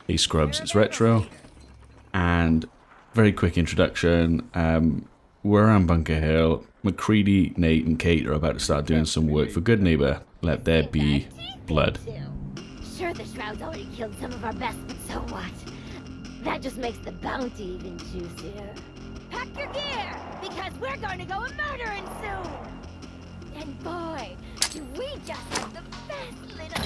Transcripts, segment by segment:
Hey Scrubs, it's Retro, and very quick introduction. We're on Bunker Hill. McCready, Nate, and Kate are about to start doing some work for Good Neighbor. Let there be blood. Sure, the Shroud's already killed some of our best, but so what? That just makes the bounty even juicier. Pack your gear, because we're going to go a-murdering soon! And boy, do we just have the best little...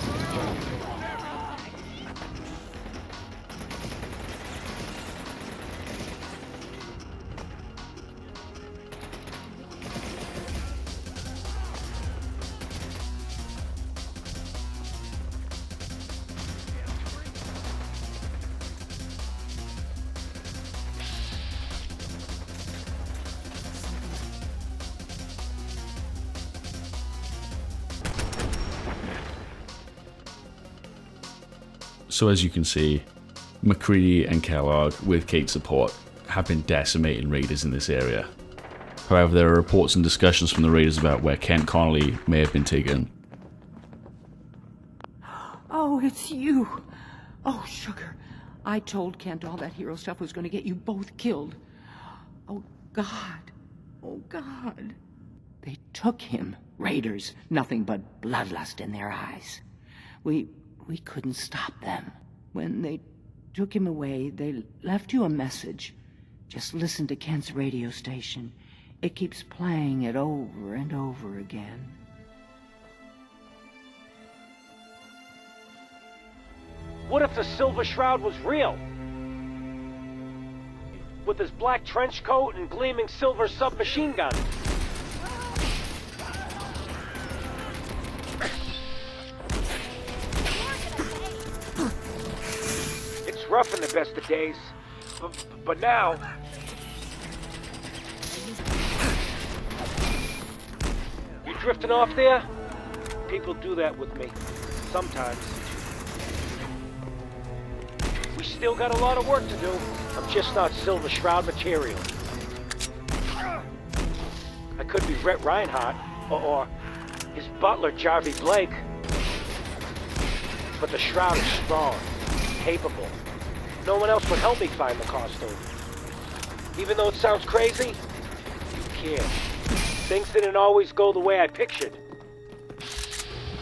So as you can see, McCready and Kellogg, with Kate's support, have been decimating raiders in this area. However, there are reports and discussions from the raiders about where Connolly may have been taken. Oh, it's you. Oh, sugar. I told Kent all that hero stuff was going to get you both killed. Oh, God. Oh, God. They took him. Raiders. Nothing but bloodlust in their eyes. We couldn't stop them. When they took him away, they left you a message. Just listen to Kent's radio station. It keeps playing it over and over again. What if the Silver Shroud was real? With his black trench coat and gleaming silver submachine gun. It's rough in the best of days, but now... You drifting off there? People do that with me, sometimes. We still got a lot of work to do. I'm just not Silver Shroud material. I could be Rhett Reinhardt, or his butler, Jarvie Blake. But the Shroud is strong, capable. No one else would help me find the costume. Even though it sounds crazy, you can't. Things didn't always go the way I pictured.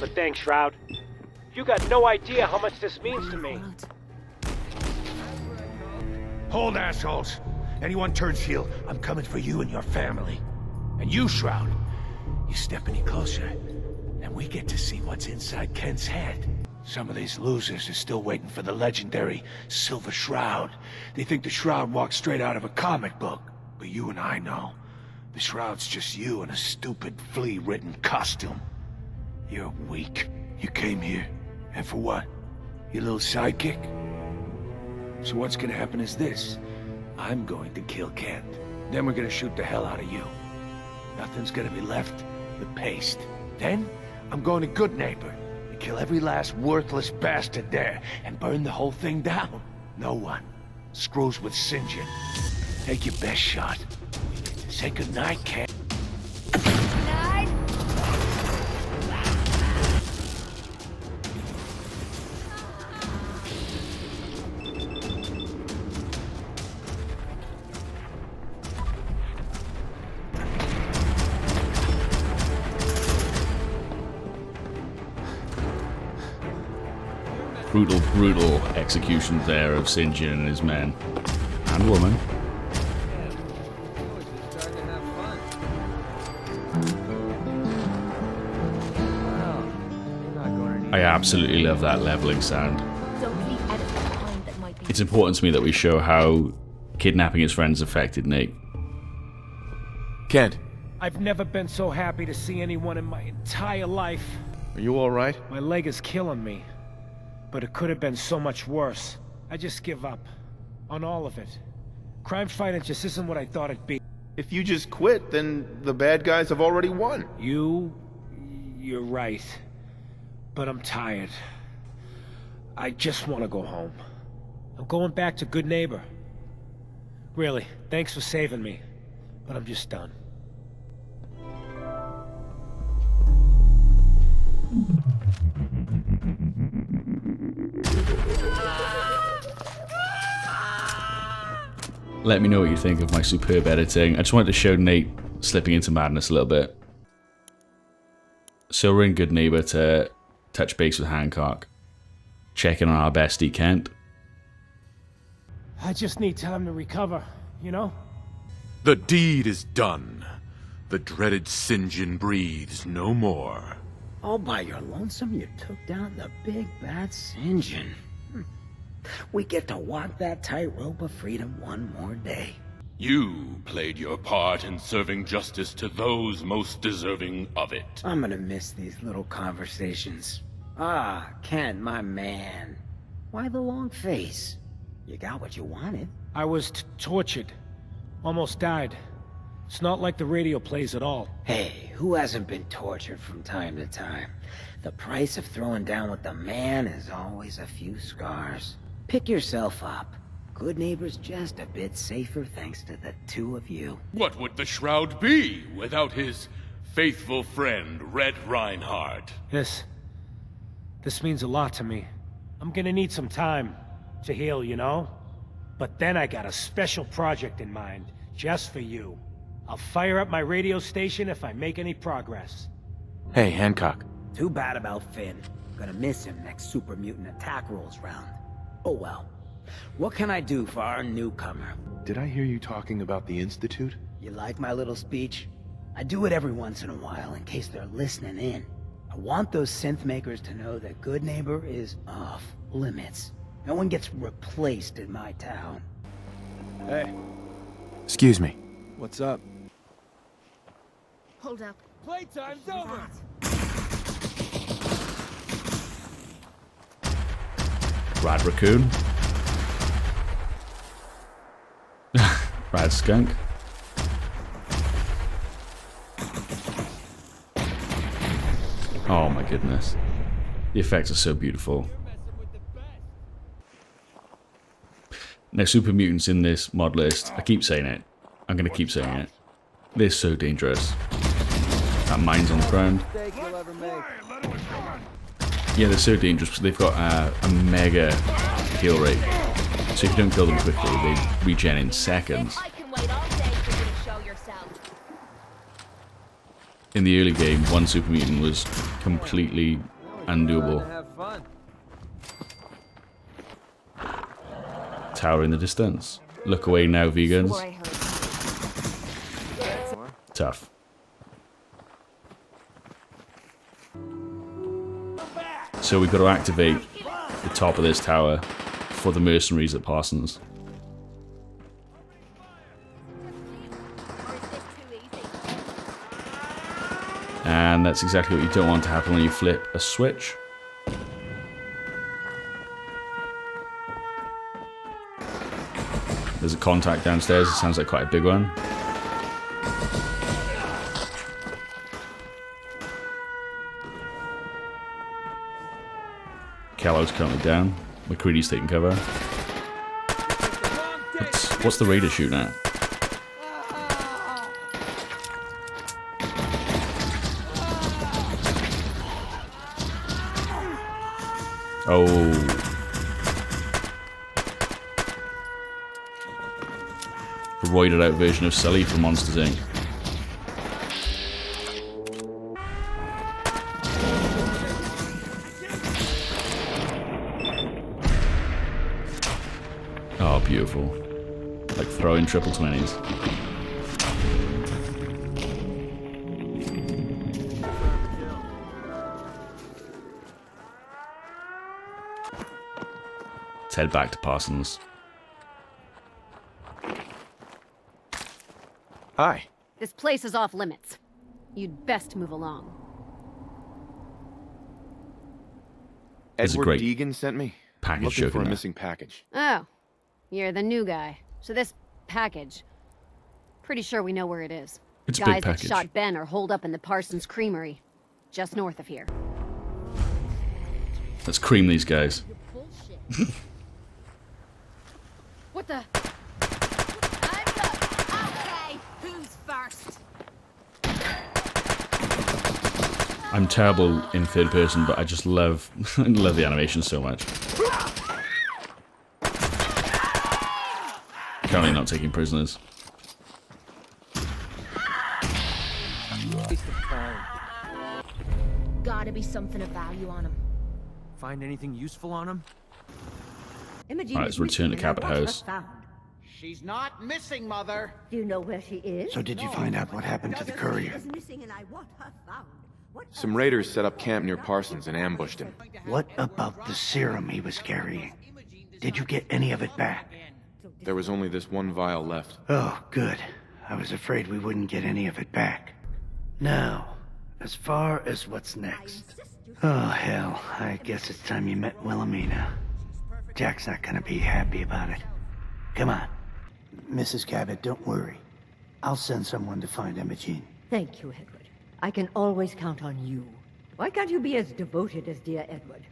But thanks, Shroud. You got no idea how much this means to me. Hold, assholes. Anyone turns heel, I'm coming for you and your family. And you, Shroud, you step any closer, and we get to see what's inside Kent's head. Some of these losers are still waiting for the legendary Silver Shroud. They think the Shroud walked straight out of a comic book. But you and I know, the Shroud's just you in a stupid, flea-ridden costume. You're weak. You came here. And for what? Your little sidekick? So what's gonna happen is this. I'm going to kill Kent. Then we're gonna shoot the hell out of you. Nothing's gonna be left but paste. Then, I'm going to Good Neighbor and kill every last worthless bastard there and burn the whole thing down. No one screws with St. John. Take your best shot. Say goodnight, Kent. Brutal executions there of St. John and his men. And woman. I absolutely love that leveling sound. It's important to me that we show how kidnapping his friends affected Nate. Kent, I've never been so happy to see anyone in my entire life. are you all right? My leg is killing me. But it could have been so much worse. I just give up. On all of it. Crime fighting just isn't what I thought it'd be. If you just quit, then the bad guys have already won. You're right. But I'm tired. I just want to go home. I'm going back to Good Neighbor. Really, thanks for saving me. But I'm just done. Let me know what you think of my superb editing. I just wanted to show Nate slipping into madness a little bit. So we're in Good Neighbor to touch base with Hancock. Checking on our bestie, Kent. I just need time to recover, you know? The deed is done. The dreaded St. John breathes no more. All by your lonesome, you took down the big bad St. John. We get to walk that tightrope of freedom one more day. You played your part in serving justice to those most deserving of it. I'm gonna miss these little conversations. Ah, Ken, my man. Why the long face? You got what you wanted. I was tortured. Almost died. It's not like the radio plays at all. Hey, who hasn't been tortured from time to time? The price of throwing down with the man is always a few scars. Pick yourself up. Good Neighbor's just a bit safer thanks to the two of you. What would the Shroud be without his faithful friend, Red Reinhardt? This means a lot to me. I'm gonna need some time to heal, you know? But then I got a special project in mind, just for you. I'll fire up my radio station if I make any progress. Hey, Hancock. Too bad about Finn. Gonna miss him next Super Mutant attack rolls round. Oh well. What can I do for our newcomer? Did I hear you talking about the Institute? You like my little speech? I do it every once in a while in case they're listening in. I want those synth makers to know that Good Neighbor is off limits. No one gets replaced in my town. Hey, Excuse me. what's up? Hold up. Playtime's over! Rad Raccoon. Rad Skunk. Oh my goodness. The effects are so beautiful. Now, super mutants in this mod list, I keep saying it. I'm going to keep saying it. They're so dangerous. That mine's on the ground. Yeah, they're so dangerous because they've got a mega heal rate. So if you don't kill them quickly, they regen in seconds. I can wait all day for you to show yourself. In the early game, one super mutant was completely undoable. Tower in the distance. Look away now, vegans. Tough. So we've got to activate the top of this tower for the mercenaries at Parsons. And that's exactly what you don't want to happen when you flip a switch. There's a contact downstairs. It sounds like quite a big one. Kellogg's currently down. McCready's taking cover. What's the raider shooting at? Oh. A roided out version of Sully from Monsters Inc. Oh, beautiful. Like throwing triple 20s. Let's head back to Parsons. Hi. This place is off limits. You'd best move along. There's a Edward great Deegan sent me. package Looking joke for in a there. missing package. Oh, you're the new guy. So this package, pretty sure we know where it is. It's a Guys big that package. shot Ben are holed up in the Parsons Creamery, just north of here. Let's cream these guys. Bullshit. What the? Okay, who's first? I'm terrible in third person, but I just love love the animation so much. Currently not taking prisoners. Gotta be something of value on him. Find anything useful on him? Alright, let's return to Cabot House. She's not missing, Mother. Do you know where she is? So did you find out what happened to the courier? Some raiders set up camp near Parsons and ambushed him. What about the serum he was carrying? Did you get any of it back? There was only this one vial left. Oh, good. I was afraid we wouldn't get any of it back. Now, as far as what's next. Oh, hell. I guess it's time you met Wilhelmina. Jack's not gonna be happy about it. Come on. Mrs. Cabot, don't worry. I'll send someone to find Imogene. Thank you, Edward. I can always count on you. Why can't you be as devoted as dear Edward?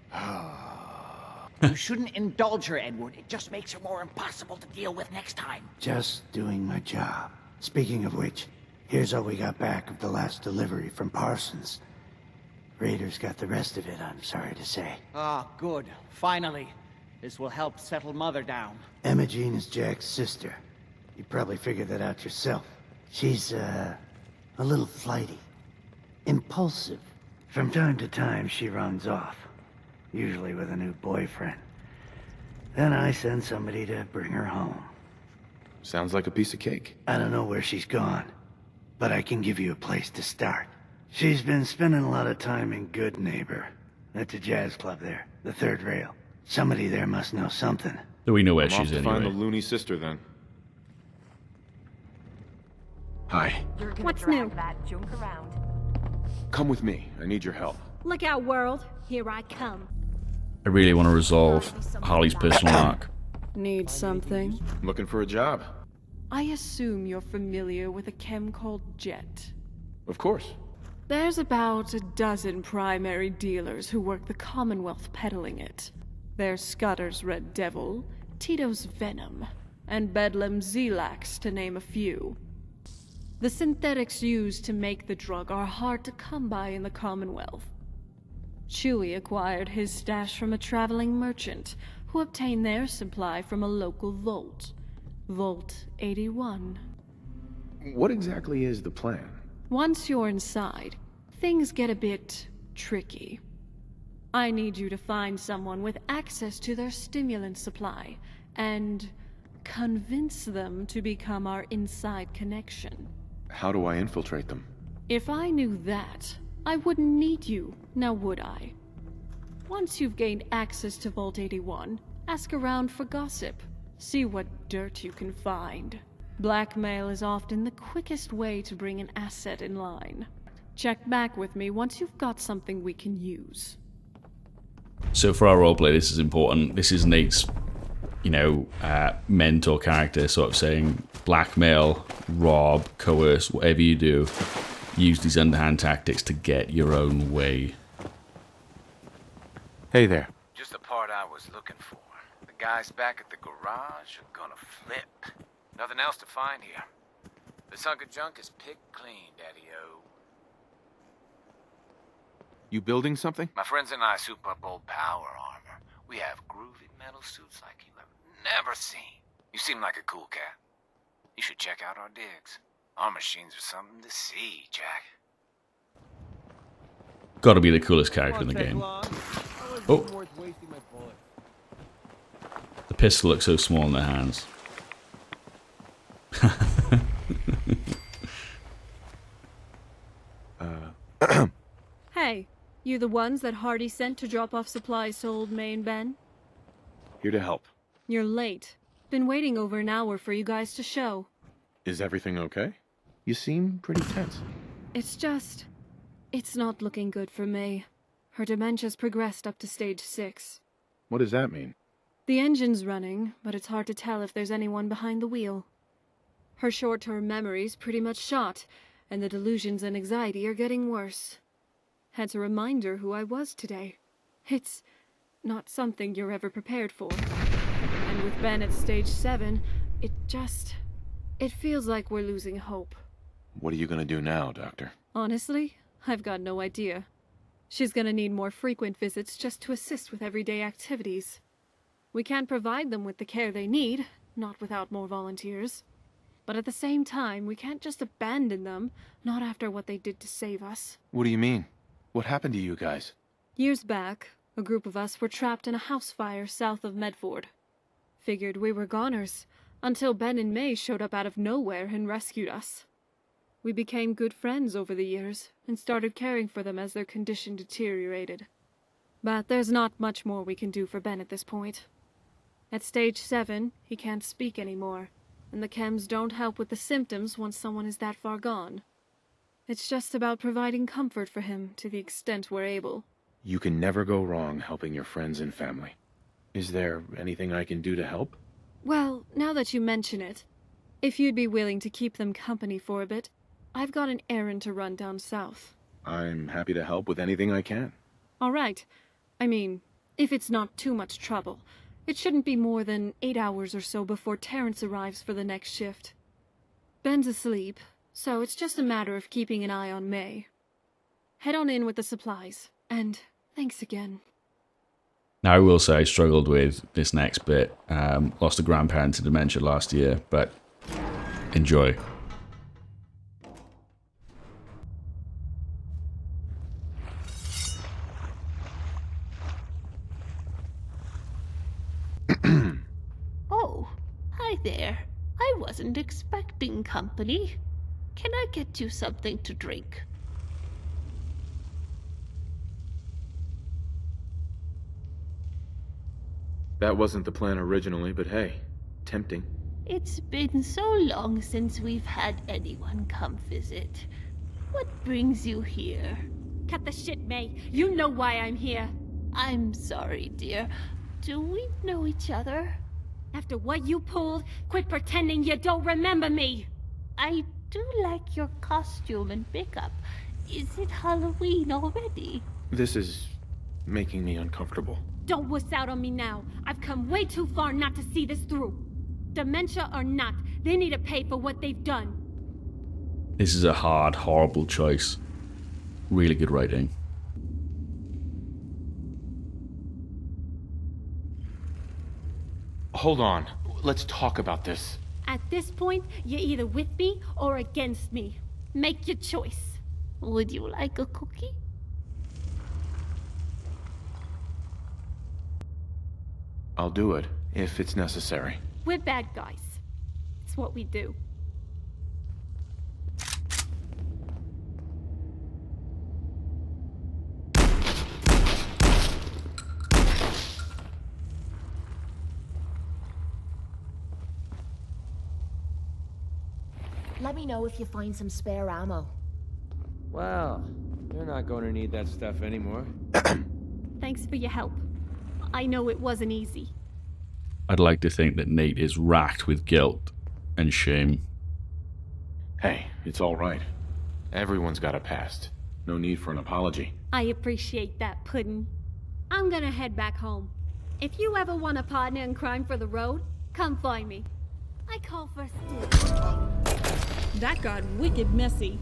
You shouldn't indulge her, Edward. It just makes her more impossible to deal with next time. Just doing my job. Speaking of which, here's all we got back of the last delivery from Parsons. Raiders got the rest of it, I'm sorry to say. Ah, good. Finally. This will help settle Mother down. Imogene is Jack's sister. You probably figured that out yourself. She's, a little flighty. Impulsive. From time to time, she runs off. Usually with a new boyfriend. Then I send somebody to bring her home. Sounds like a piece of cake. I don't know where she's gone, but I can give you a place to start. She's been spending a lot of time in Good Neighbor. That's a jazz club there, the third rail. Somebody there must know something. Do we know where I'm she's off to anyway? find the loony sister then. Hi. What's new? Come with me. I need your help. Look out, world. Here I come. I really want to resolve Harley's personal arc. Need something? Looking for a job. I assume you're familiar with a chem called Jet. Of course. There's about a dozen primary dealers who work the Commonwealth peddling it. There's Scudder's Red Devil, Tito's Venom, and Bedlam's Zelax, to name a few. The synthetics used to make the drug are hard to come by in the Commonwealth. Chewie acquired his stash from a traveling merchant, who obtained their supply from a local vault. Vault 81. What exactly is the plan? Once you're inside, things get a bit tricky. I need you to find someone with access to their stimulant supply, and convince them to become our inside connection. How do I infiltrate them? If I knew that, I wouldn't need you, now would I? Once you've gained access to Vault 81, ask around for gossip. See what dirt you can find. Blackmail is often the quickest way to bring an asset in line. Check back with me once you've got something we can use. So for our roleplay, this is important. This is Nate's, mentor character, sort of saying, blackmail, rob, coerce, whatever you do, use these underhand tactics to get your own way. Hey there. Just the part I was looking for. The guys back at the garage are gonna flip. Nothing else to find here. This hunk of junk is picked clean, Daddy-O. You building something? My friends and I soup up old power armor. We have groovy metal suits like you have never seen. You seem like a cool cat. You should check out our digs. Our machines are something to see, Jack. Gotta be the coolest character in the game. Oh. The pistol looks so small in their hands. Hey, you the ones that Hardy sent to drop off supplies to old May and Ben? Here to help. You're late. Been waiting over an hour for you guys to show. Is everything okay? You seem pretty tense. It's not looking good for May. Her dementia's progressed up to stage 6. What does that mean? The engine's running, but it's hard to tell if there's anyone behind the wheel. Her short-term memory's pretty much shot, and the delusions and anxiety are getting worse. Had to remind her who I was today. It's not something you're ever prepared for. And with Ben at stage 7, it feels like we're losing hope. What are you gonna do now, Doctor? Honestly, I've got no idea. She's gonna need more frequent visits just to assist with everyday activities. We can't provide them with the care they need, not without more volunteers. But at the same time, we can't just abandon them, not after what they did to save us. What do you mean? What happened to you guys? Years back, a group of us were trapped in a house fire south of Medford. Figured we were goners, until Ben and May showed up out of nowhere and rescued us. We became good friends over the years, and started caring for them as their condition deteriorated. But there's not much more we can do for Ben at this point. At stage 7, he can't speak anymore, and the chems don't help with the symptoms once someone is that far gone. It's just about providing comfort for him to the extent we're able. You can never go wrong helping your friends and family. Is there anything I can do to help? Well, now that you mention it, if you'd be willing to keep them company for a bit, I've got an errand to run down south. I'm happy to help with anything I can. All right. I mean, if it's not too much trouble. It shouldn't be more than 8 hours or so before Terrence arrives for the next shift. Ben's asleep, so it's just a matter of keeping an eye on May. Head on in with the supplies, and thanks again. Now, I will say I struggled with this next bit. Lost a grandparent to dementia last year, but enjoy. Oh, hi there. I wasn't expecting company. Can I get you something to drink? That wasn't the plan originally, but hey, tempting. It's been so long since we've had anyone come visit. What brings you here? Cut the shit, May. You know why I'm here. I'm sorry, dear. Do we know each other? After what you pulled, quit pretending you don't remember me. I do like your costume and makeup. Is it Halloween already? This is making me uncomfortable. Don't wuss out on me now. I've come way too far not to see this through. Dementia or not, they need to pay for what they've done. This is a hard, horrible choice. Really good writing. Hold on. Let's talk about this. At this point, you're either with me or against me. Make your choice. Would you like a cookie? I'll do it, if it's necessary. We're bad guys. It's what we do. Let me know if you find some spare ammo. Well, you're not going to need that stuff anymore. Thanks for your help. I know it wasn't easy. I'd like to think that Nate is racked with guilt and shame. Hey, it's all right. Everyone's got a past. No need for an apology. I appreciate that, Puddin'. I'm gonna head back home. If you ever want a partner in crime for the road, come find me. I call for steal. That got wicked messy.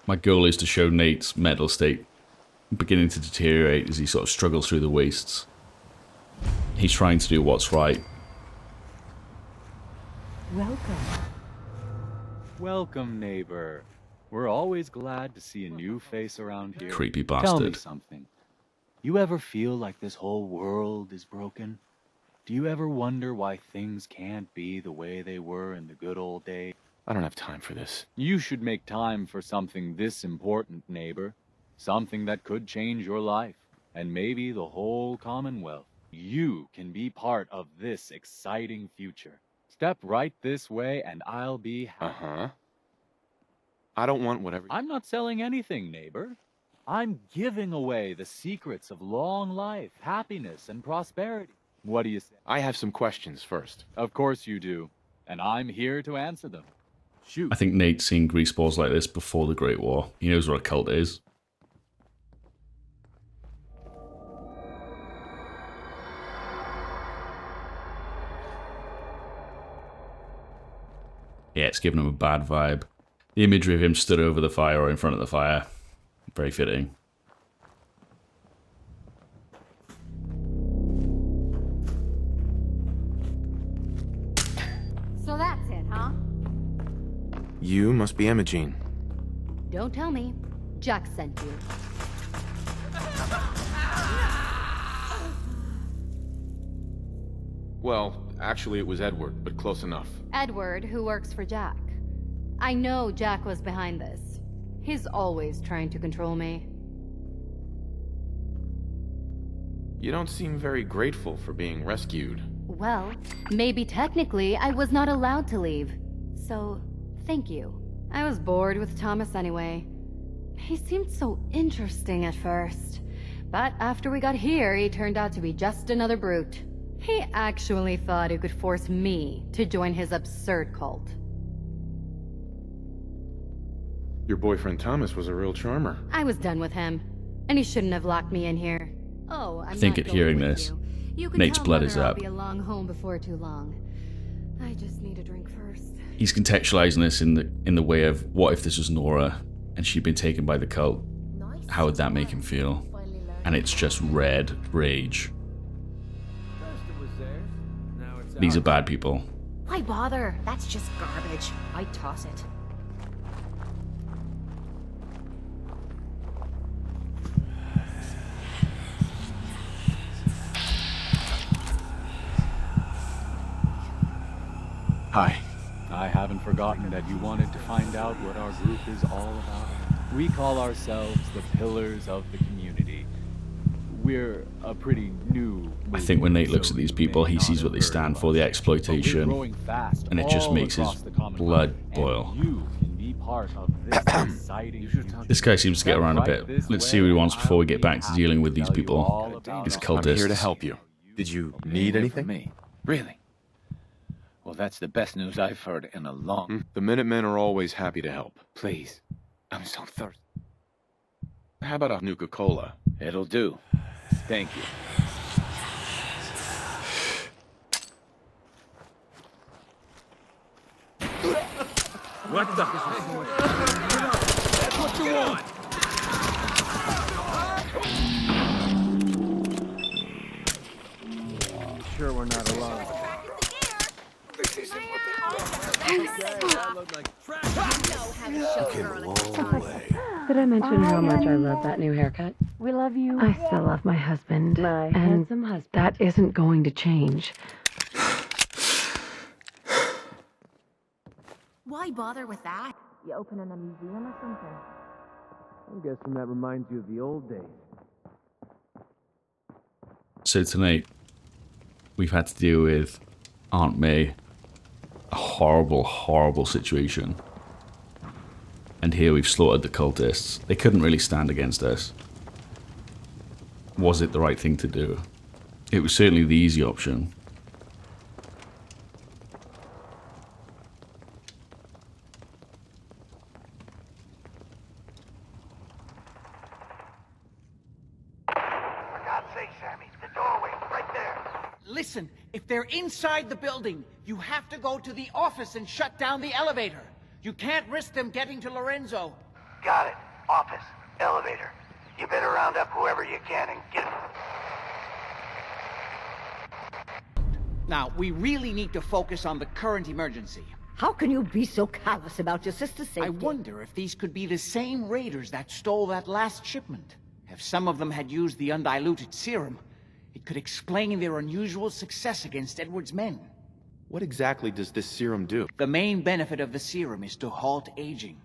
My goal is to show Nate's mental state beginning to deteriorate as he sort of struggles through the wastes. He's trying to do what's right. Welcome. Welcome, neighbor. We're always glad to see a new face around here. Creepy Tell me bastard. something. You ever feel like this whole world is broken? Do you ever wonder why things can't be the way they were in the good old days? I don't have time for this. You should make time for something this important, neighbor. Something that could change your life, and maybe the whole Commonwealth. You can be part of this exciting future. Step right this way and I'll be happy. Uh-huh. I don't want whatever... I'm not selling anything, neighbor. I'm giving away the secrets of long life, happiness, and prosperity. What do you say? I have some questions first. Of course you do, and I'm here to answer them. Shoot. I think Nate's seen greaseballs like this before the Great War. He knows what a cult is. Yeah, it's giving him a bad vibe. The imagery of him stood over the fire or in front of the fire, very fitting. So that's it, huh? You must be Imogene. Don't tell me. Jack sent you. Well, actually it was Edward, but close enough. Edward, who works for Jack. I know Jack was behind this. He's always trying to control me. You don't seem very grateful for being rescued. Well, maybe technically I was not allowed to leave. So, thank you. I was bored with Thomas anyway. He seemed so interesting at first. But after we got here, he turned out to be just another brute. He actually thought he could force me to join his absurd cult. Your boyfriend Thomas was a real charmer. I was done with him, and he shouldn't have locked me in here. Oh, I think at hearing this, Nate's blood is up. I'll be along home before too long. I just need a drink first. He's contextualizing this in the way of, what if this was Nora and she'd been taken by the cult? How would that make him feel? And it's just red rage. These are bad people. Why bother? That's just garbage. I'd toss it. Hi. I haven't forgotten that you wanted to find out what our group is all about. We call ourselves the Pillars of the Community. We're a pretty new... I think when Nate looks at these people, he sees what they stand for, the exploitation, and it just makes his blood boil. This guy seems to get around a bit. Let's see what he wants before we get back to dealing with these people. His cultists. I'm here to help you. Did you need anything? Me? Really? Well, that's the best news I've heard in a long... The Minutemen are always happy to help. Please. I'm so thirsty. How about a Nuka-Cola? It'll do. Thank you. What the? That's what you want. Sure we're not alone. Did I mention how much I love that new haircut? We love you. I still love my husband. My handsome husband. That isn't going to change. Why bother with that? You opening a museum or something? I'm guessing that reminds you of the old days. So tonight, we've had to deal with Aunt May. A horrible, horrible situation. And here we've slaughtered the cultists. They couldn't really stand against us. Was it the right thing to do? It was certainly the easy option. For God's sake, Sammy, the doorway, right there. Listen, if they're inside the building, you have to go to the office and shut down the elevator. You can't risk them getting to Lorenzo. Got it. Office, elevator. You better round up whoever you can and get... Now, we really need to focus on the current emergency. How can you be so callous about your sister's safety? I wonder if these could be the same raiders that stole that last shipment. If some of them had used the undiluted serum, it could explain their unusual success against Edward's men. What exactly does this serum do? The main benefit of the serum is to halt aging.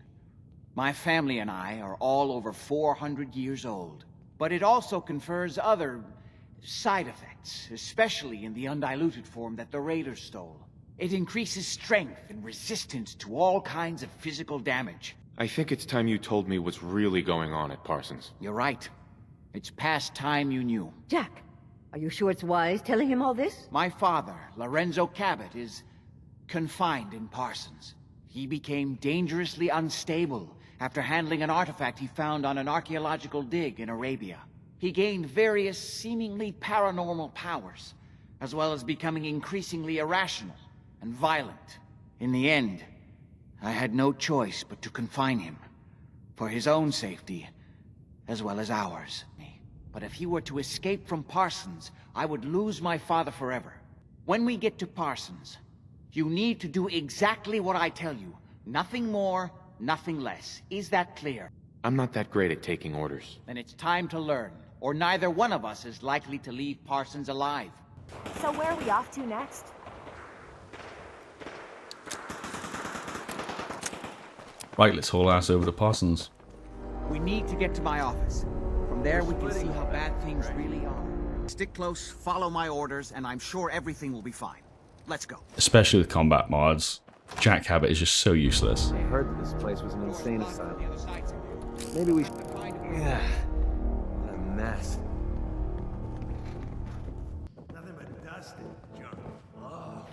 My family and I are all over 400 years old. But it also confers other side effects, especially in the undiluted form that the raiders stole. It increases strength and resistance to all kinds of physical damage. I think it's time you told me what's really going on at Parsons. You're right. It's past time you knew. Jack, are you sure it's wise telling him all this? My father, Lorenzo Cabot, is confined in Parsons. He became dangerously unstable after handling an artifact he found on an archaeological dig in Arabia. He gained various seemingly paranormal powers, as well as becoming increasingly irrational and violent. In the end, I had no choice but to confine him, for his own safety, as well as ours. But if he were to escape from Parsons, I would lose my father forever. When we get to Parsons, you need to do exactly what I tell you. Nothing more, nothing less. Is that clear? I'm not that great at taking orders. Then it's time to learn, or neither one of us is likely to leave Parsons alive. So where are we off to next? Right, let's haul ass over to Parsons. We need to get to my office. From there we can see how bad things really are. Stick close, follow my orders, and I'm sure everything will be fine. Let's go. Especially with combat mods. Jack Cabot is just so useless. I heard that this place was an insane asylum. Maybe we should... Yeah. What a mess. Nothing but dust and junk. Oh.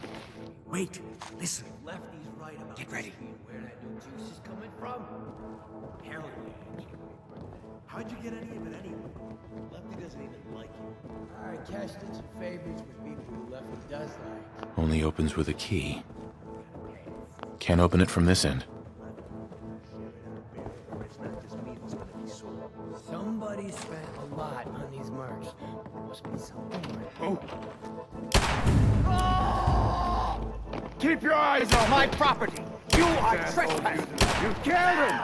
Wait, listen. Lefty's right about Get ready. Where that new juice is coming from. Harley. How'd you get any of it anyway? Lefty doesn't even like you. Alright, Cash did some favors with people who Lefty does like. Only opens with a key. Can't open it from this end. Somebody spent a lot on these marks. Must be something. Keep your eyes on my property! You are trespassing! You killed him!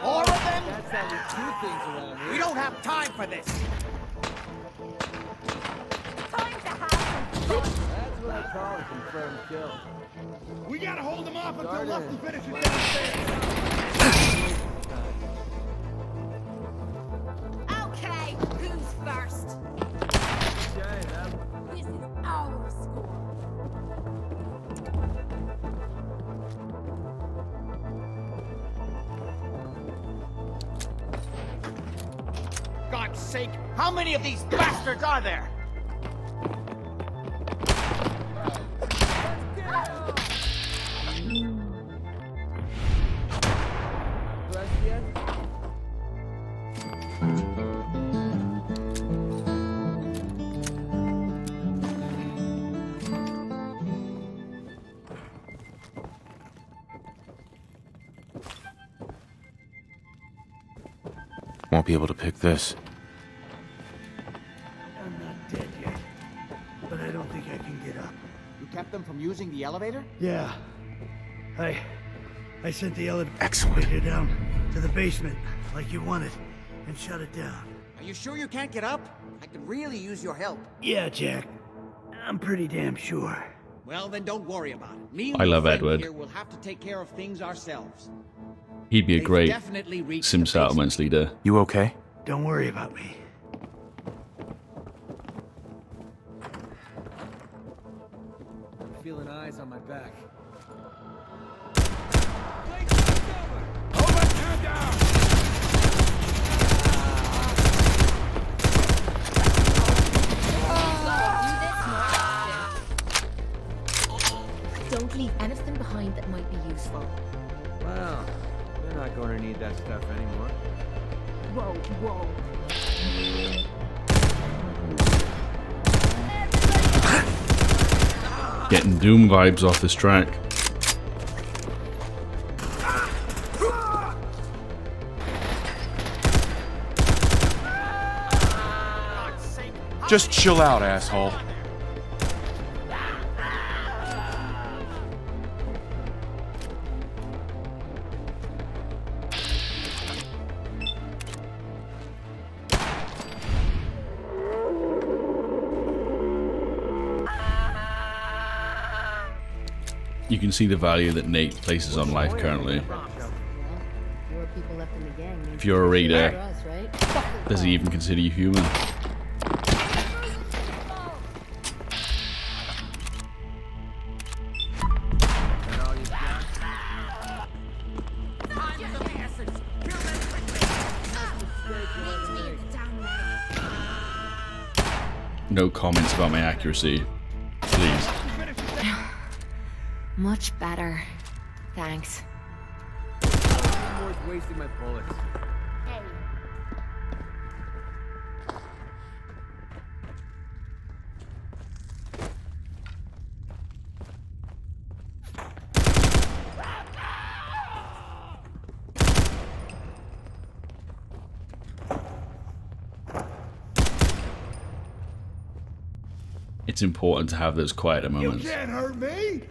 All of them? That's how we do things around here. We don't have time for this! Time to have some fun. That's what I call a confirmed kill. We gotta hold him off until Garden. Lefty finishes downstairs! Okay, who's first? This is our school. God's sake, how many of these bastards are there? Won't be able to pick this. I'm not dead yet, but I don't think I can get up. You kept them from using the elevator? Yeah. I sent the elevator Excellent. down to the basement, like you wanted, and shut it down. Are you sure you can't get up? I could really use your help. Yeah, Jack. I'm pretty damn sure. Well, then don't worry about it. Me and I your love friend Edward. Here will have to take care of things ourselves. He'd be a They've great definitely reached Sim the Settlements leader. You okay? Don't worry about me. I'm feeling eyes on my back. Don't leave anything behind that might be useful. Well, we're not going to need that stuff anymore. Whoa, whoa. Getting Doom vibes off this track. Just chill out, asshole. You can see the value that Nate places on life currently. If you're a reader, does he even consider you human? No comments about my accuracy, please. Much better. Thanks. I'm worth wasting my bullets. Hey. It's important to have those quieter You moments. can't hurt me!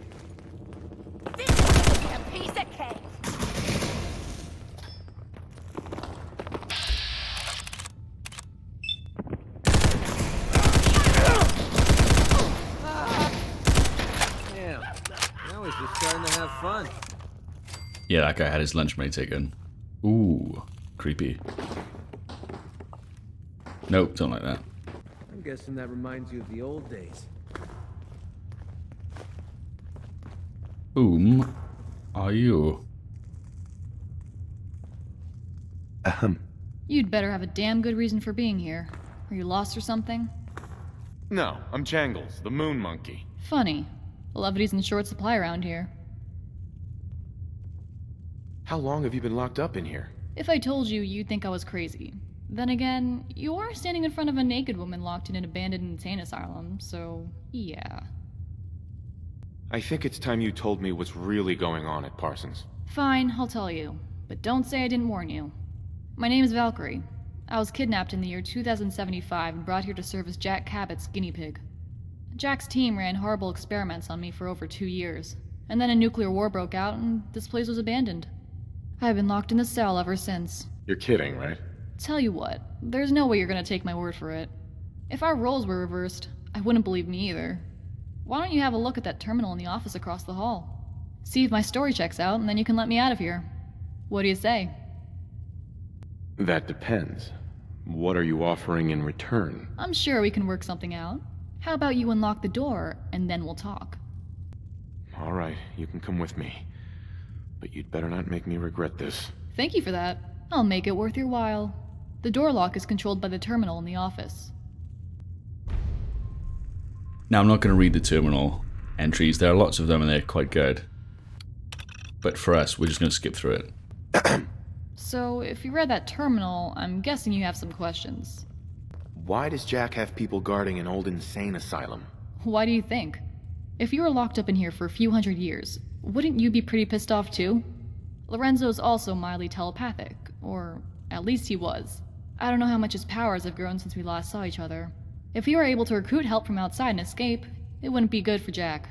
This is a piece of cake! Damn. Now he's just starting to have fun. Yeah, that guy had his lunch money taken. Ooh, creepy. Nope, don't like that. I'm guessing that reminds you of the old days. Whom are you? You'd better have a damn good reason for being here. Are you lost or something? No, I'm Jangles, the moon monkey. Funny. Levity's in short supply around here. How long have you been locked up in here? If I told you, you'd think I was crazy. Then again, you are standing in front of a naked woman locked in an abandoned insane asylum, so yeah. I think it's time you told me what's really going on at Parsons. Fine, I'll tell you. But don't say I didn't warn you. My name is Valkyrie. I was kidnapped in the year 2075 and brought here to serve as Jack Cabot's guinea pig. Jack's team ran horrible experiments on me for over 2 years, and then a nuclear war broke out and this place was abandoned. I've been locked in the cell ever since. You're kidding, right? Tell you what, there's no way you're gonna take my word for it. If our roles were reversed, I wouldn't believe me either. Why don't you have a look at that terminal in the office across the hall? See if my story checks out, and then you can let me out of here. What do you say? That depends. What are you offering in return? I'm sure we can work something out. How about you unlock the door, and then we'll talk? All right, you can come with me. But you'd better not make me regret this. Thank you for that. I'll make it worth your while. The door lock is controlled by the terminal in the office. Now, I'm not going to read the terminal entries. There are lots of them and they're quite good. But for us, we're just going to skip through it. So, if you read that terminal, I'm guessing you have some questions. Why does Jack have people guarding an old insane asylum? Why do you think? If you were locked up in here for a few hundred years, wouldn't you be pretty pissed off too? Lorenzo's also mildly telepathic, or at least he was. I don't know how much his powers have grown since we last saw each other. If he were able to recruit help from outside and escape, it wouldn't be good for Jack.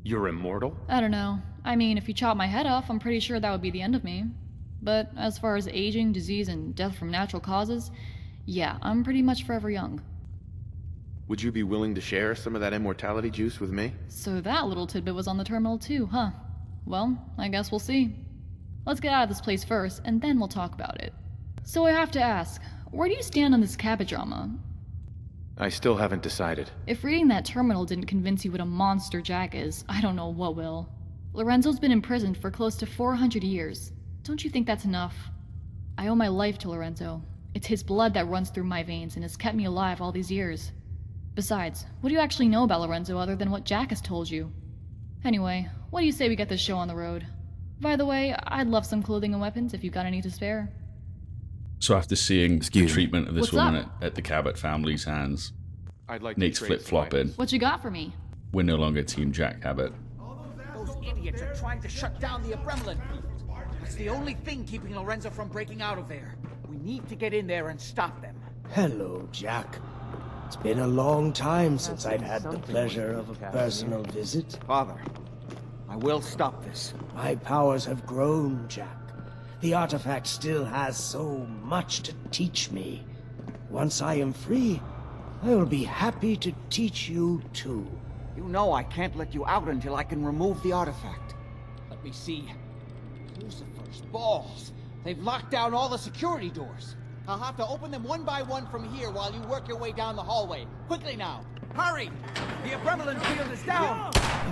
You're immortal? I don't know. I mean, if you chop my head off, I'm pretty sure that would be the end of me. But as far as aging, disease, and death from natural causes, yeah, I'm pretty much forever young. Would you be willing to share some of that immortality juice with me? So that little tidbit was on the terminal too, huh? Well, I guess we'll see. Let's get out of this place first, and then we'll talk about it. So I have to ask, where do you stand on this Cabot drama? I still haven't decided. If reading that terminal didn't convince you what a monster Jack is, I don't know what will. Lorenzo's been imprisoned for close to 400 years. Don't you think that's enough? I owe my life to Lorenzo. It's his blood that runs through my veins and has kept me alive all these years. Besides, what do you actually know about Lorenzo other than what Jack has told you? Anyway, what do you say we get this show on the road? By the way, I'd love some clothing and weapons if you've got any to spare. So after seeing the treatment of this What's woman up? at the Cabot family's hands, I'd like Nate's to trade flip-flopping. What you got for me? We're no longer Team Jack Cabot. Those idiots are trying to shut down the Oberland. It's the only thing keeping Lorenzo from breaking out of there. We need to get in there and stop them. Hello, Jack. It's been a long time since I've had the pleasure of a personal visit. Father, I will stop this. My powers have grown, Jack. The artifact still has so much to teach me. Once I am free, I will be happy to teach you too. You know I can't let you out until I can remove the artifact. Let me see. Lucifer's balls. They've locked down all the security doors. I'll have to open them one by one from here while you work your way down the hallway. Quickly now. Hurry! The Oberland field is down!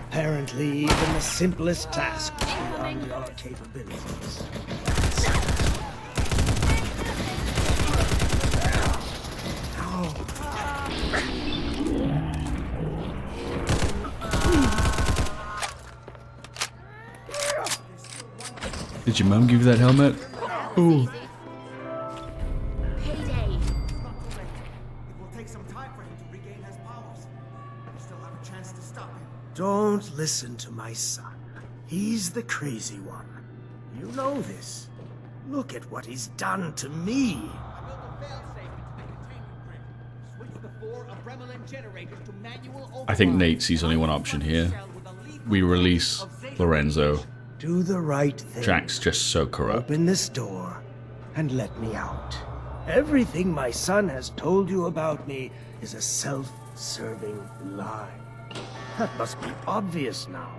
Apparently, even the simplest task is beyond your capabilities. Did your mum give you that helmet? Ooh. Payday. It will take some time for him to regain his powers. We still have a chance to stop him. Don't listen to my son. He's the crazy one. You know this. Look at what he's done to me. I built a failsafe into the containment grid. Switch the 4 I think Nate sees only one option here. We release Lorenzo. Do the right thing. Jack's just so corrupt. Open this door and let me out. Everything my son has told you about me is a self-serving lie. That must be obvious now.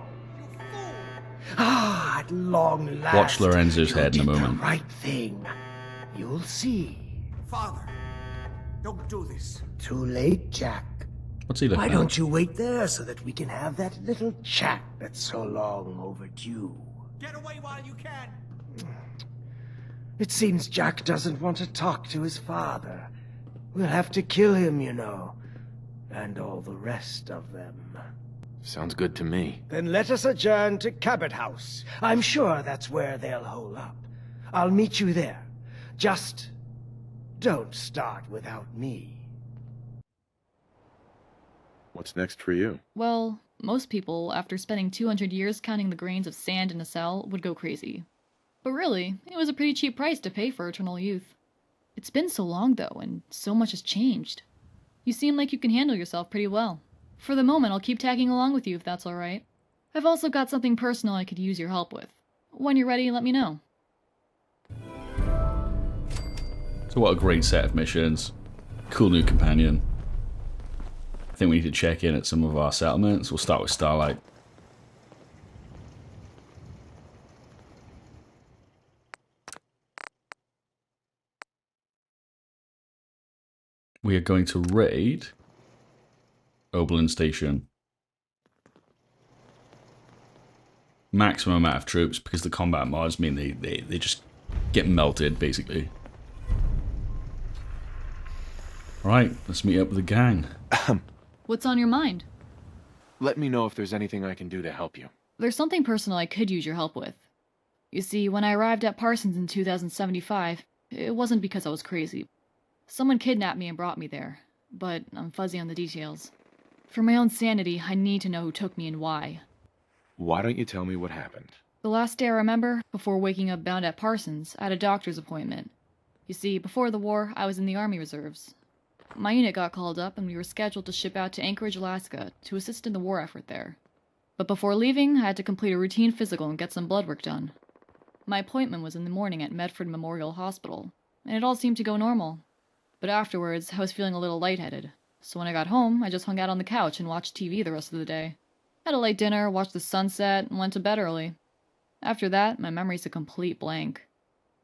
Ah, at long last. Watch Lorenzo's head in a you did moment. The right thing. You'll see. Father, don't do this. Too late, Jack. What's he looking Why at? don't you wait there so that we can have that little chat that's so long overdue? Get away while you can. It seems Jack doesn't want to talk to his father. We'll have to kill him, you know. And all the rest of them. Sounds good to me. Then let us adjourn to Cabot House. I'm sure that's where they'll hole up. I'll meet you there. Just don't start without me. What's next for you? Well, most people, after spending 200 years counting the grains of sand in a cell, would go crazy. But really, it was a pretty cheap price to pay for eternal youth. It's been so long, though, and so much has changed. You seem like you can handle yourself pretty well. For the moment, I'll keep tagging along with you if that's alright. I've also got something personal I could use your help with. When you're ready, let me know. So what a great set of missions. Cool new companion. I think we need to check in at some of our settlements. We'll start with Starlight. We are going to raid Oberland Station. Maximum amount of troops because the combat mods mean they just get melted basically. Alright, let's meet up with the gang. What's on your mind? Let me know if there's anything I can do to help you. There's something personal I could use your help with. You see, when I arrived at Parsons in 2075, it wasn't because I was crazy. Someone kidnapped me and brought me there, but I'm fuzzy on the details. For my own sanity, I need to know who took me and why. Why don't you tell me what happened? The last day I remember, before waking up bound at Parsons, I had a doctor's appointment. You see, before the war, I was in the Army Reserves. My unit got called up and we were scheduled to ship out to Anchorage, Alaska, to assist in the war effort there. But before leaving, I had to complete a routine physical and get some blood work done. My appointment was in the morning at Medford Memorial Hospital, and it all seemed to go normal. But afterwards, I was feeling a little lightheaded, so when I got home, I just hung out on the couch and watched TV the rest of the day. Had a late dinner, watched the sunset, and went to bed early. After that, my memory's a complete blank.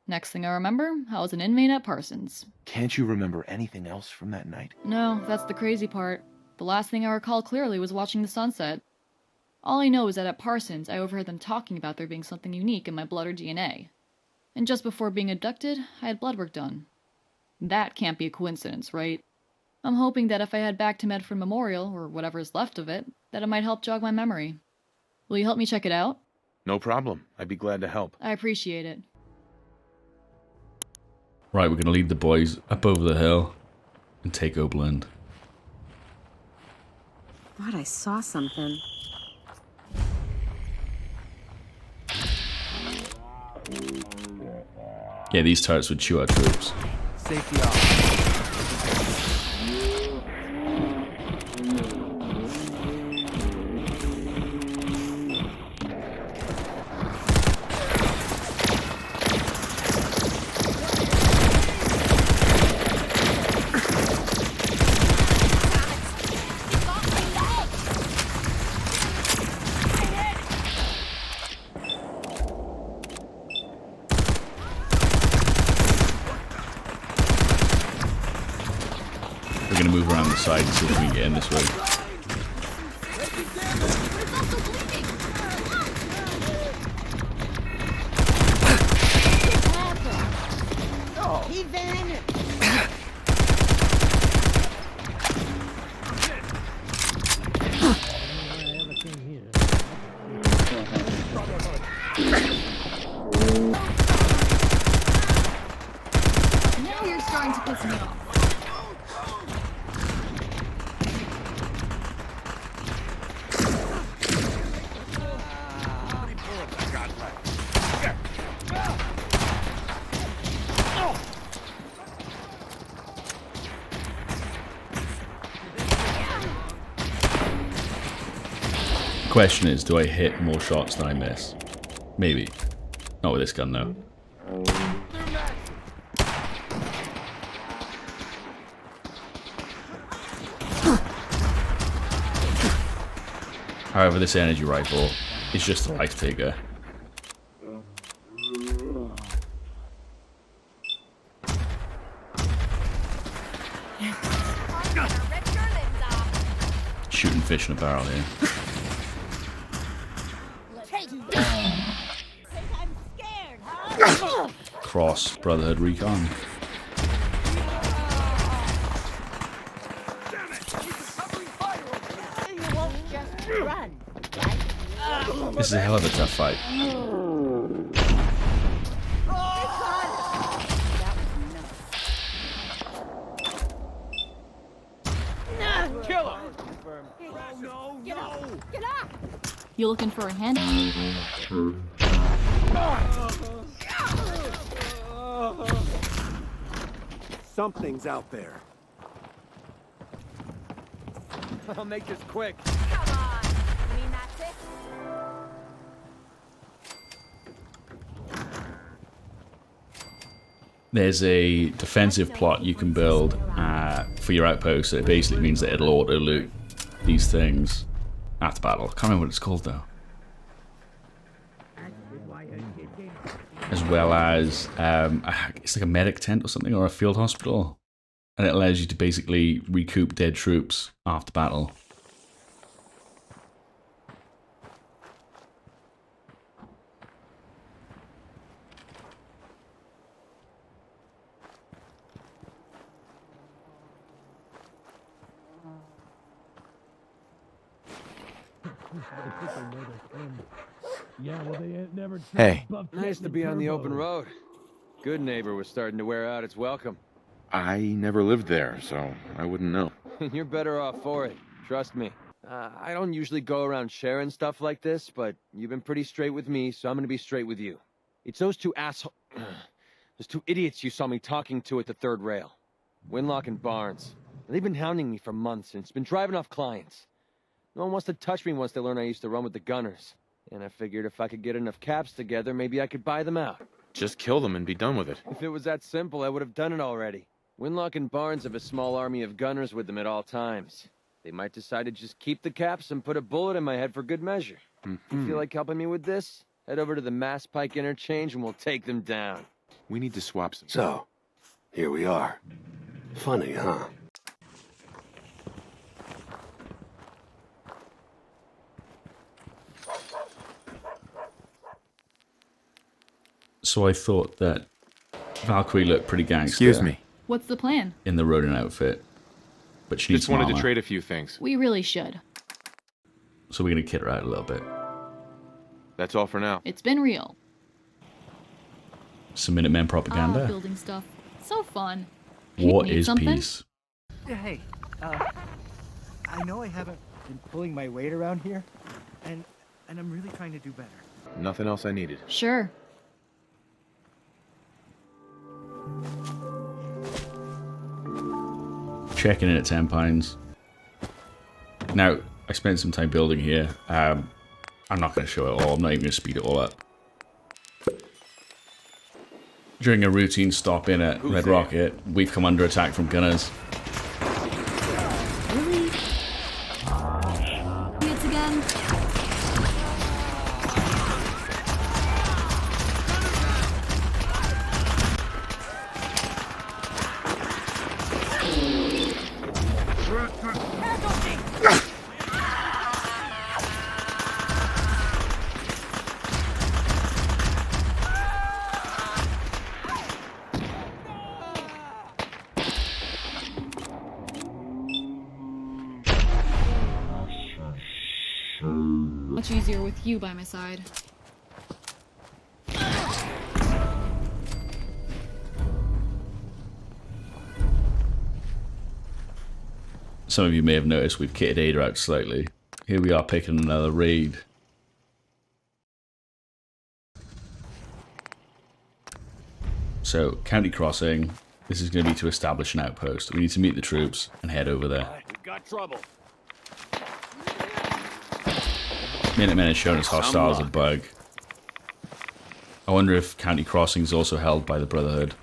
Next thing I remember, I was an inmate at Parsons. Can't you remember anything else from that night? No, that's the crazy part. The last thing I recall clearly was watching the sunset. All I know is that at Parsons, I overheard them talking about there being something unique in my blood or DNA. And just before being abducted, I had blood work done. That can't be a coincidence, right? I'm hoping that if I head back to Medford Memorial, or whatever is left of it, that it might help jog my memory. Will you help me check it out? No problem. I'd be glad to help. I appreciate it. Right, we're going to lead the boys up over the hill and take Oberland. Thought I saw something. Yeah, these turrets would chew our troops. Safety off. We're going to move around the side and see if we can get in this way. Now you're starting to piss me off. question is, do I hit more shots than I miss? Maybe. Not with this gun, though. However, this energy rifle is just a life taker. Shooting fish in a barrel here. Cross Brotherhood Recon. This is a hell of a tough fight. Kill him! You looking for a hand? Something's out there. I'll make this quick. Come on. You mean that's it? There's a defensive plot you can build for your outpost. It basically means that it'll auto-loot these things after battle. I can't remember what it's called though. As well as, it's like a medic tent or something, or a field hospital. And it allows you to basically recoup dead troops after battle. Hey. Nice to be on the open road. Good neighbor was starting to wear out its welcome. I never lived there, so I wouldn't know. You're better off for it. Trust me. I don't usually go around sharing stuff like this, but you've been pretty straight with me, so I'm gonna be straight with you. It's those two those two idiots you saw me talking to at the third rail. Winlock and Barnes. They've been hounding me for months, and it's been driving off clients. No one wants to touch me once they learn I used to run with the gunners. And I figured if I could get enough caps together, maybe I could buy them out. Just kill them and be done with it. If it was that simple, I would have done it already. Winlock and Barnes have a small army of gunners with them at all times. They might decide to just keep the caps and put a bullet in my head for good measure. You feel like helping me with this? Head over to the Mass Pike interchange and we'll take them down. We need to swap some. So, here we are. Funny, huh? So I thought that Valkyrie looked pretty gangster. Excuse me. What's the plan? In the Rodin outfit. But she needs Just wanted armor. to trade a few things. We really should. So we're going to kit her out a little bit. That's all for now. It's been real. Some Minutemen propaganda. Building stuff. So fun. What Need is something? peace? Hey, I know I haven't been pulling my weight around here, and I'm really trying to do better. Nothing else I needed. Sure. Checking in at 10 Pines. Now, I spent some time building here. I'm not going to show it all. I'm not even going to speed it all up. During a routine stop in at Red Rocket, we've come under attack from gunners. Really? It's again. Much easier with you by my side. Some of you may have noticed we've kitted Ada out slightly. Here we are picking another raid. So, County Crossing. This is going to be to establish an outpost. We need to meet the troops and head over there. We've got trouble. Minutemen is shown as hostile as a bug. I wonder if County Crossing is also held by the Brotherhood.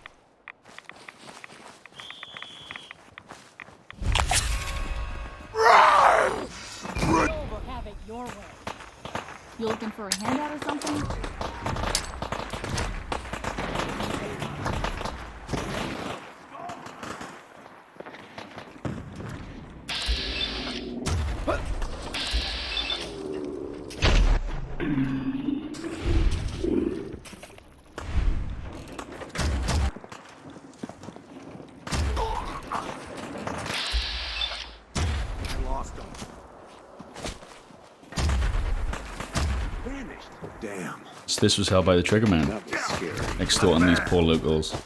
You looking for a handout or something? Damn. So this was held by the Triggermen, extorting these poor locals.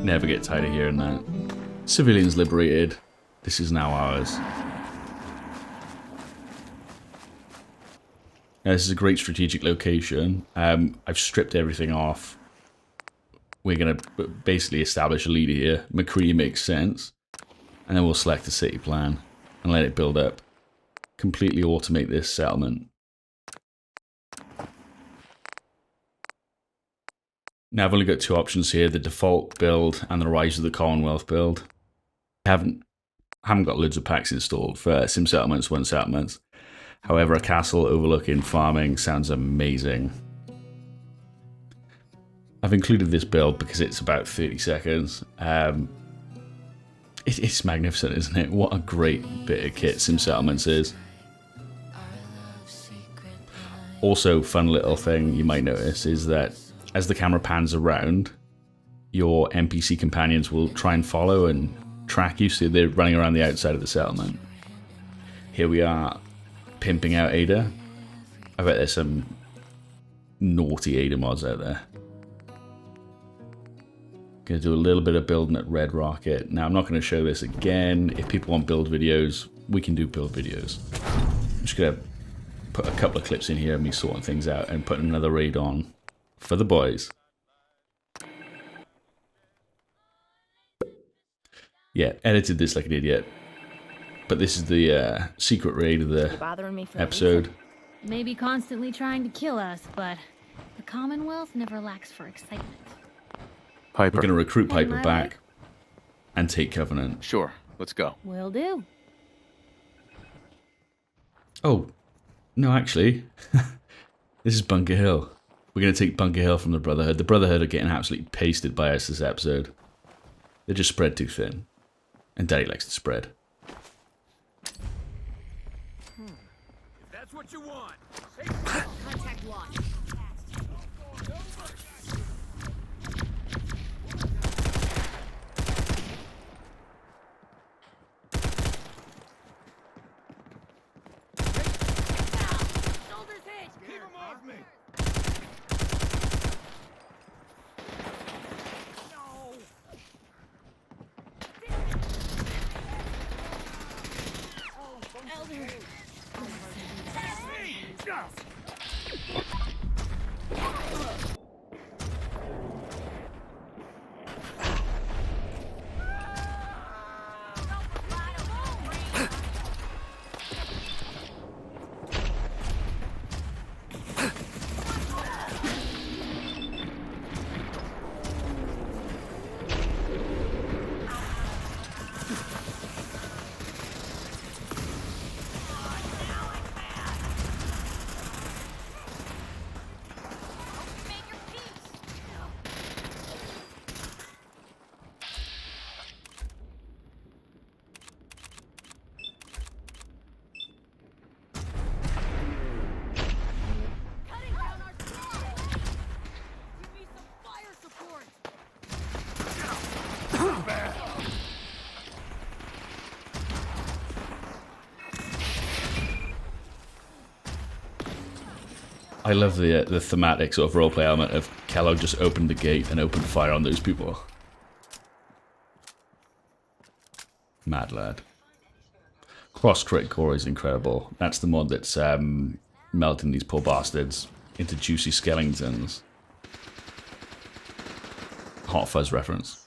Never get tired of hearing that. Civilians liberated. This is now ours. Now, this is a great strategic location. I've stripped everything off. We're going to basically establish a leader here. McCready makes sense. And then we'll select a city plan and let it build up. Completely automate this settlement. Now I've only got two options here, the default build and the Rise of the Commonwealth build. I haven't got loads of packs installed for Sim Settlements, One Settlements. However, a castle overlooking farming sounds amazing. I've included this build because it's about 30 seconds. It's magnificent, isn't it? What a great bit of kit Sim Settlements is. Also, fun little thing you might notice is that as the camera pans around, your NPC companions will try and follow and track you, so they're running around the outside of the settlement. Here we are, pimping out Ada. I bet there's some naughty Ada mods out there. Gonna do a little bit of building at Red Rocket. Now, I'm not going to show this again. If people want build videos, we can do build videos. I'm just going to put a couple of clips in here of me sorting things out and putting another raid on for the boys. Yeah, edited this like an idiot. But this is the secret raid of the episode. Maybe constantly trying to kill us, but the Commonwealth never lacks for excitement. Piper. We're going to recruit Piper back and take Covenant. Sure, let's go. Will do. Oh, no, actually, this is Bunker Hill. We're going to take Bunker Hill from the Brotherhood. The Brotherhood are getting absolutely pasted by us this episode. They're just spread too thin. And Daddy likes to spread. If that's what you want. Contact lost. Keep him off me. I love the thematic sort of roleplay element of Kellogg just opened the gate and opened fire on those people. Mad lad. Cross-crit core is incredible. That's the mod that's melting these poor bastards into juicy skeletons. Hot Fuzz reference.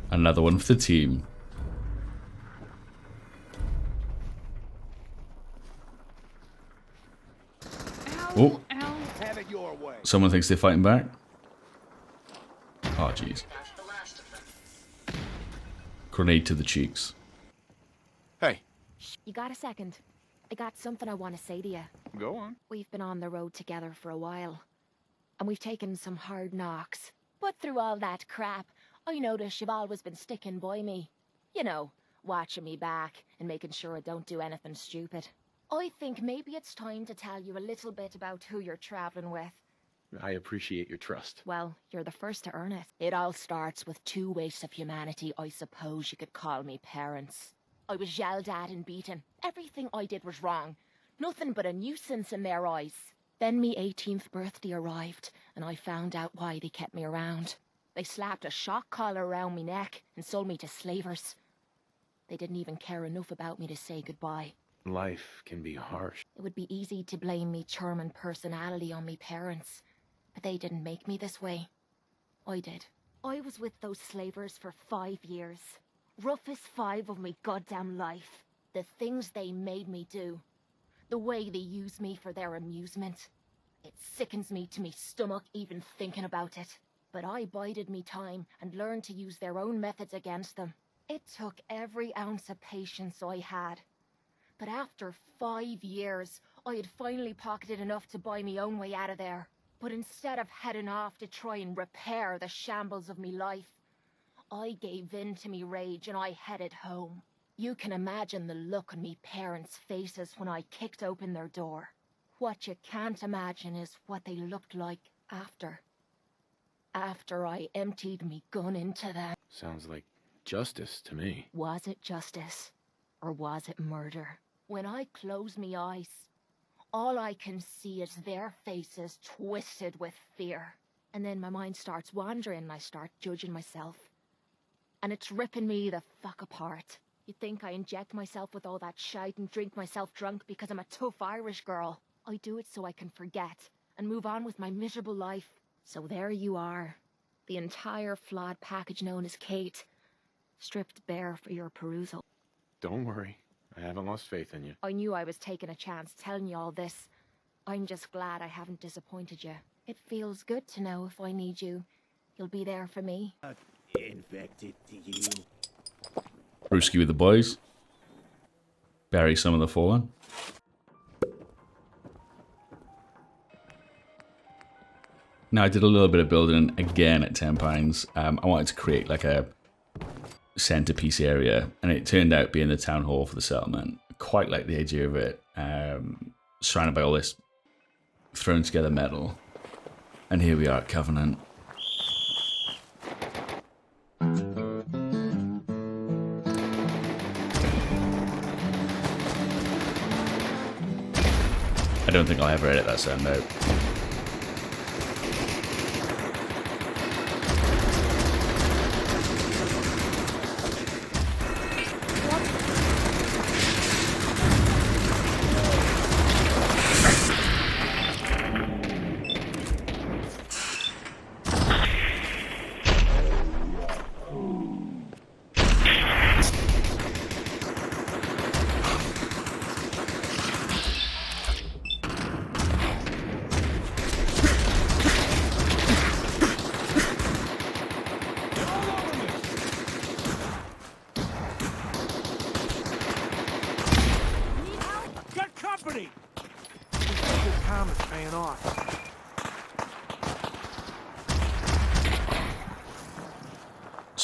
Another one for the team. Oh, someone thinks they're fighting back. Oh, jeez. Grenade to the cheeks. Hey. You got a second? I got something I want to say to you. Go on. We've been on the road together for a while, and we've taken some hard knocks. But through all that crap, I notice you've always been sticking by me. You know, watching me back and making sure I don't do anything stupid. I think maybe it's time to tell you a little bit about who you're traveling with. I appreciate your trust. Well, you're the first to earn it. It all starts with two wastes of humanity I suppose you could call me parents. I was yelled at and beaten. Everything I did was wrong. Nothing but a nuisance in their eyes. Then me 18th birthday arrived, and I found out why they kept me around. They slapped a shock collar around me neck and sold me to slavers. They didn't even care enough about me to say goodbye. Life can be harsh. It would be easy to blame me charming personality on me parents, but they didn't make me this way. I did. I was with those slavers for 5 years. Roughest 5 of me goddamn life. The things they made me do. The way they used me for their amusement. It sickens me to me stomach even thinking about it. But I bided me time and learned to use their own methods against them. It took every ounce of patience I had. But after 5 years, I had finally pocketed enough to buy me own way out of there. But instead of heading off to try and repair the shambles of me life, I gave in to me rage and I headed home. You can imagine the look on me parents' faces when I kicked open their door. What you can't imagine is what they looked like after. After I emptied me gun into them. Sounds like justice to me. Was it justice? Or was it murder? When I close me eyes, all I can see is their faces twisted with fear. And then my mind starts wandering and I start judging myself. And it's ripping me the fuck apart. You think I inject myself with all that shite and drink myself drunk because I'm a tough Irish girl. I do it so I can forget and move on with my miserable life. So there you are, the entire flawed package known as Kate, stripped bare for your perusal. Don't worry, I haven't lost faith in you. I knew I was taking a chance telling you all this. I'm just glad I haven't disappointed you. It feels good to know if I need you, you'll be there for me. Infected to you. Brewski with the boys. Bury some of the fallen. Now I did a little bit of building again at 10 Pines. I wanted to create like a centerpiece area, and it turned out being the town hall for the settlement. Quite like the idea of it, surrounded by all this thrown together metal. And here we are at Covenant. I don't think I'll ever edit that sound out.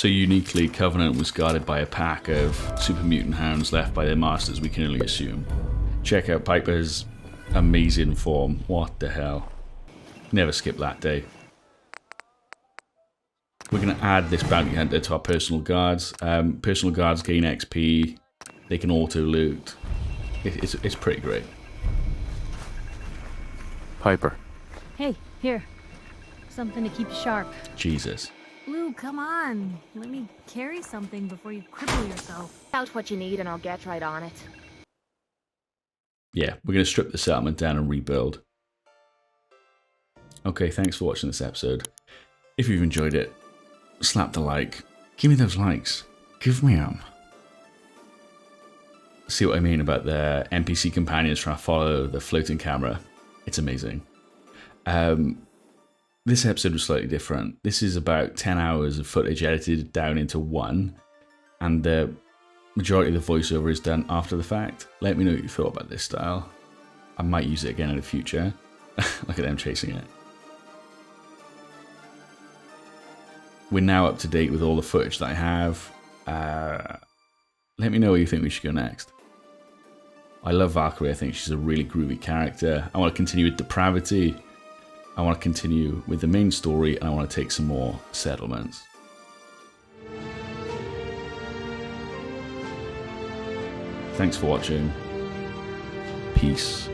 So uniquely, Covenant was guarded by a pack of super mutant hounds left by their masters, we can only assume. Check out Piper's amazing form. What the hell? Never skip that day. We're going to add this bounty hunter to our personal guards. Personal guards gain XP. They can auto loot. It's pretty great. Piper. Hey, here. Something to keep you sharp. Jesus. Lou, come on. Let me carry something before you cripple yourself. Out what you need and I'll get right on it. Yeah, we're going to strip the settlement down and rebuild. Okay, thanks for watching this episode. If you've enjoyed it, slap the like. Give me those likes. Give me them. See what I mean about the NPC companions trying to follow the floating camera? It's amazing. This episode was slightly different. This is about 10 hours of footage edited down into one, and the majority of the voiceover is done after the fact. Let me know what you thought about this style. I might use it again in the future. Look at them chasing it. We're now up to date with all the footage that I have. Let me know where you think we should go next. I love Valkyrie. I think she's a really groovy character. I want to continue with Depravity. I want to continue with the main story, and I want to take some more settlements. Thanks for watching. Peace.